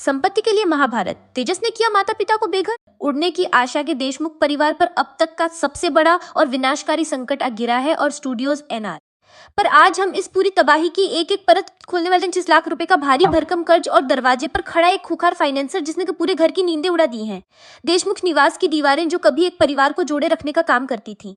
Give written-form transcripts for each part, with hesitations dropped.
संपत्ति के लिए महाभारत, तेजस ने किया माता पिता को बेघर। उड़ने की आशा के देशमुख परिवार पर अब तक का सबसे बड़ा और विनाशकारी संकट आ गिरा है और स्टूडियोज एनआर पर आज हम इस पूरी तबाही की एक एक परत खोलने वाले 25 लाख रुपए का भारी भरकम कर्ज और दरवाजे पर खड़ा एक खूंखार फाइनेंसर जिसने तो पूरे घर की नींदें उड़ा दी हैं। देशमुख निवास की दीवारें जो कभी एक परिवार को जोड़े रखने का काम करती थी,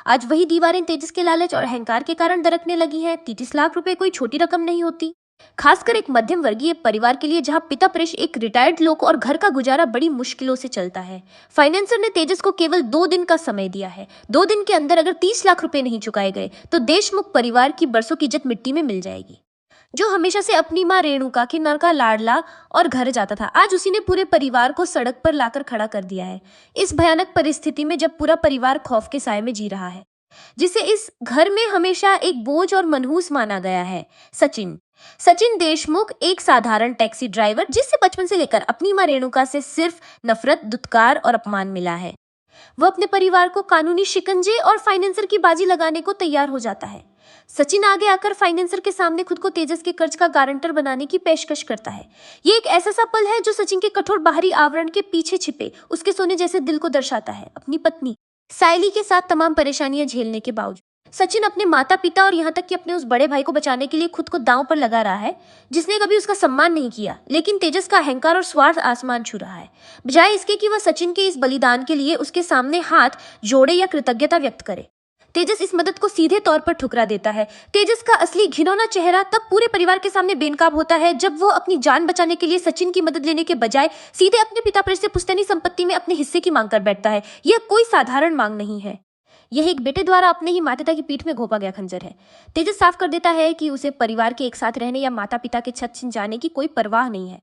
आज वही दीवारें तेजस के लालच और अहंकार के कारण दरकने लगी हैं। 33 लाख रुपए कोई छोटी रकम नहीं होती, खासकर एक मध्यम वर्गीय परिवार के लिए जहां पिता परेश एक रिटायर्ड लोग और घर का गुजारा बड़ी मुश्किलों से चलता है। फाइनेंसर ने तेजस को केवल 2 दिन का समय दिया है। 2 दिन के अंदर अगर 30 लाख रुपए नहीं चुकाए गए तो देशमुख परिवार की बरसों की इज्जत मिट्टी में मिल जाएगी। जो हमेशा से अपनी मां रेणुका के नर का लाडला और घर जाता था, आज उसी ने पूरे परिवार को सड़क पर लाकर खड़ा कर दिया है। इस भयानक परिस्थिति में जब पूरा परिवार खौफ के साए में जी रहा है, जिसे इस घर में हमेशा एक बोझ और मनहूस माना गया है। सचिन देशमुख एक साधारण टैक्सी ड्राइवर, जिससे बचपन से लेकर अपनी मां रेणुका से सिर्फ नफरत, दुत्कार और अपमान मिला है, वह अपने परिवार को कानूनी शिकंजे और फाइनेंसर की बाजी लगाने को तैयार हो जाता है। सचिन आगे आकर फाइनेंसर के सामने खुद को तेजस के कर्ज का गारंटर बनाने की पेशकश करता है। ये एक ऐसा सा पल है जो सचिन के कठोर बाहरी आवरण के पीछे छिपे उसके सोने जैसे दिल को दर्शाता है। अपनी पत्नी सायली के साथ तमाम परेशानियां झेलने के बावजूद सचिन अपने माता पिता और यहाँ तक कि अपने उस बड़े भाई को बचाने के लिए खुद को दांव पर लगा रहा है, जिसने कभी उसका सम्मान नहीं किया। लेकिन तेजस का अहंकार और स्वार्थ आसमान छू रहा है। बजाय इसके कि वह सचिन के इस बलिदान के लिए उसके सामने हाथ जोड़े या कृतज्ञता व्यक्त करे, तेजस इस मदद को सीधे तौर पर ठुकरा देता है। तेजस का असली घिनौना चेहरा तब पूरे परिवार के सामने बेनकाब होता है जब वो अपनी जान बचाने के लिए सचिन की मदद लेने के बजाय सीधे अपने पिता पर से पुश्तैनी संपत्ति में अपने हिस्से की मांग कर बैठता है। यह कोई साधारण मांग नहीं है, यह एक बेटे द्वारा अपने ही माता की पीठ में घोंपा गया खंजर है। तेजस साफ कर देता है कि उसे परिवार के एक साथ रहने या माता पिता के छत छिन जाने की कोई परवाह नहीं है।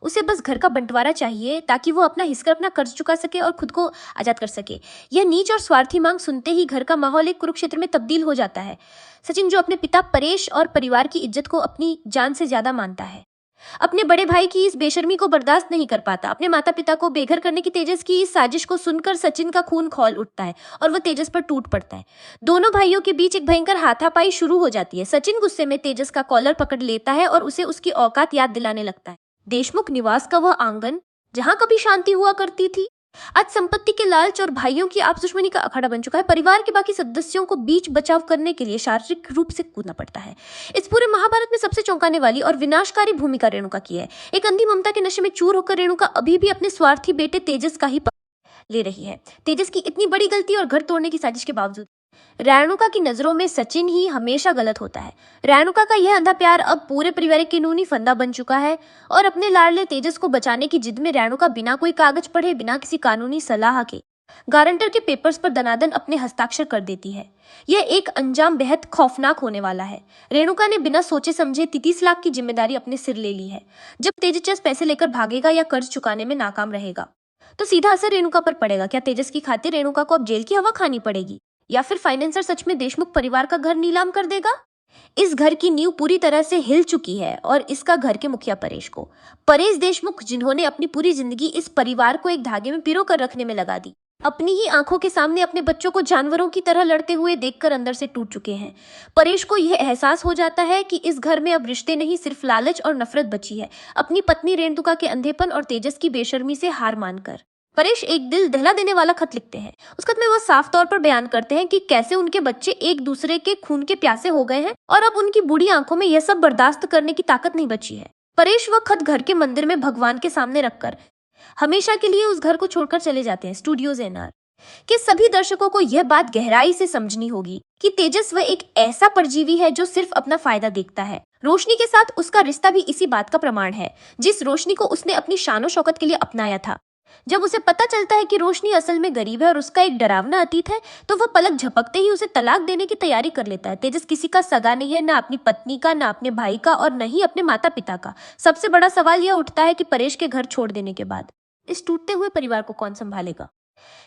उसे बस घर का बंटवारा चाहिए ताकि वो अपना कर्ज चुका सके और खुद को आजाद कर सके। यह नीच और स्वार्थी मांग सुनते ही घर का माहौल एक कुरुक्षेत्र में तब्दील हो जाता है। सचिन, जो अपने पिता परेश और परिवार की इज्जत को अपनी जान से ज्यादा मानता है, अपने बड़े भाई की इस बेशर्मी को बर्दाश्त नहीं कर पाता। अपने माता पिता को बेघर करने की तेजस की इस साजिश को सुनकर सचिन का खून खौल उठता है और वह तेजस पर टूट पड़ता है। दोनों भाइयों के बीच एक भयंकर हाथापाई शुरू हो जाती है। सचिन गुस्से में तेजस का कॉलर पकड़ लेता है और उसे उसकी औकात याद दिलाने लगता है। देशमुख निवास का वह आंगन जहां कभी शांति हुआ करती थी, आज संपत्ति के लालच और भाइयों की आपस दुश्मनी का अखाड़ा बन चुका है। परिवार के बाकी सदस्यों को बीच बचाव करने के लिए शारीरिक रूप से कूदना पड़ता है। इस पूरे महाभारत में सबसे चौंकाने वाली और विनाशकारी भूमिका रेणुका की है। एक अंधी ममता के नशे में चूर होकर रेणुका अभी भी अपने स्वार्थी बेटे तेजस का ही पक्ष ले रही है। तेजस की इतनी बड़ी गलती और घर तोड़ने की साजिश के बावजूद रेणुका की नजरों में सचिन ही हमेशा गलत होता है। रेणुका का यह अंधा प्यार अब पूरे परिवार के कानूनी फंदा बन चुका है और अपने लाडले तेजस को बचाने की जिद में रेणुका बिना कोई कागज पढ़े, बिना किसी कानूनी सलाह के गारंटर के पेपर्स पर दनादन अपने हस्ताक्षर कर देती है। यह एक अंजाम बेहद खौफनाक होने वाला है। रेणुका ने बिना सोचे समझे 33 लाख की जिम्मेदारी अपने सिर ले ली है। जब तेजस पैसे लेकर भागेगा या कर्ज चुकाने में नाकाम रहेगा तो सीधा असर रेणुका पर पड़ेगा। क्या तेजस की खातिर रेणुका को अब जेल की हवा खानी पड़ेगी या फिर फाइनेंसर सच में देशमुख परिवार का घर नीलाम कर देगा? इस घर की नींव पूरी तरह से हिल चुकी है और इसका घर के मुखिया परेश देशमुख, जिन्होंने अपनी पूरी जिंदगी इस परिवार को एक धागे में पिरो कर रखने में लगा दी, अपनी ही आंखों के सामने अपने बच्चों को जानवरों की तरह लड़ते हुए देखकर अंदर से टूट चुके हैं। परेश को यह एहसास हो जाता है कि इस घर में अब रिश्ते नहीं, सिर्फ लालच और नफरत बची है। अपनी पत्नी रेणुका के अंधेपन और तेजस की बेशर्मी से हार मानकर परेश एक दिल दहला देने वाला खत लिखते हैं। उस खत में वो साफ तौर पर बयान करते हैं कि कैसे उनके बच्चे एक दूसरे के खून के प्यासे हो गए हैं और अब उनकी बूढ़ी आंखों में यह सब बर्दाश्त करने की ताकत नहीं बची है। परेश वह खत घर के मंदिर में भगवान के सामने रखकर हमेशा के लिए उस घर को छोड़कर चले जाते हैं। स्टूडियोज एनआर के सभी दर्शकों को यह बात गहराई से समझनी होगी कि तेजस वह एक ऐसा परजीवी है जो सिर्फ अपना फायदा देखता है। रोशनी के साथ उसका रिश्ता भी इसी बात का प्रमाण है, जिस रोशनी को उसने अपनी शानो शौकत के लिए अपनाया था। जब उसे पता चलता है कि रोशनी असल में गरीब है और उसका एक डरावना अतीत है, तो वह पलक झपकते ही उसे तलाक देने की तैयारी कर लेता है। तेजस किसी का सगा नहीं है, ना अपनी पत्नी का, ना अपने भाई का और न ही अपने माता पिता का। सबसे बड़ा सवाल यह उठता है कि परेश के घर छोड़ देने के बाद इस टूटते हुए परिवार को कौन संभालेगा?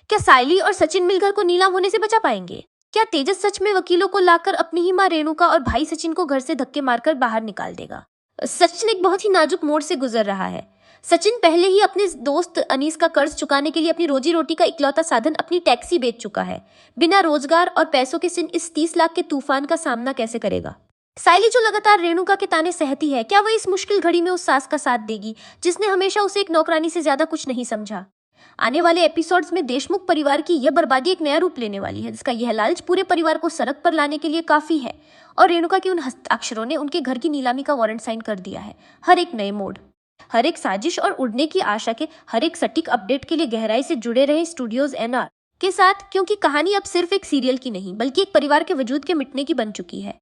क्या सायली और सचिन मिलकर को नीलाम होने से बचा पाएंगे? क्या तेजस सच में वकीलों को लाकर अपनी ही मां रेणुका और भाई सचिन को घर से धक्के मारकर बाहर निकाल देगा? सचिन एक बहुत ही नाजुक मोड़ से गुजर रहा है। सचिन पहले ही अपने दोस्त अनीस का कर्ज चुकाने के लिए अपनी रोजी रोटी का इकलौता साधन अपनी टैक्सी बेच चुका है। बिना रोजगार और पैसों के सिन इस 30 लाख के तूफान का सामना कैसे करेगा? सायली जो लगातार रेणुका के ताने सहती है, क्या वह इस मुश्किल घड़ी में उस सास का साथ देगी जिसने हमेशा उसे एक नौकरानी से ज्यादा कुछ नहीं समझा? आने वाले एपिसोड्स में देशमुख परिवार की यह बर्बादी एक नया रूप लेने वाली है, जिसका यह लालच पूरे परिवार को सड़क पर लाने के लिए काफी है। और रेणुका के उन हस्ताक्षरों ने उनके घर की नीलामी का वारंट साइन कर दिया है। हर एक नए मोड़, हर एक साजिश और उड़ने की आशा के हर एक सटीक अपडेट के लिए गहराई से जुड़े रहे स्टूडियोज एनआर के साथ, क्योंकि कहानी अब सिर्फ एक सीरियल की नहीं बल्कि एक परिवार के वजूद के मिटने की बन चुकी है।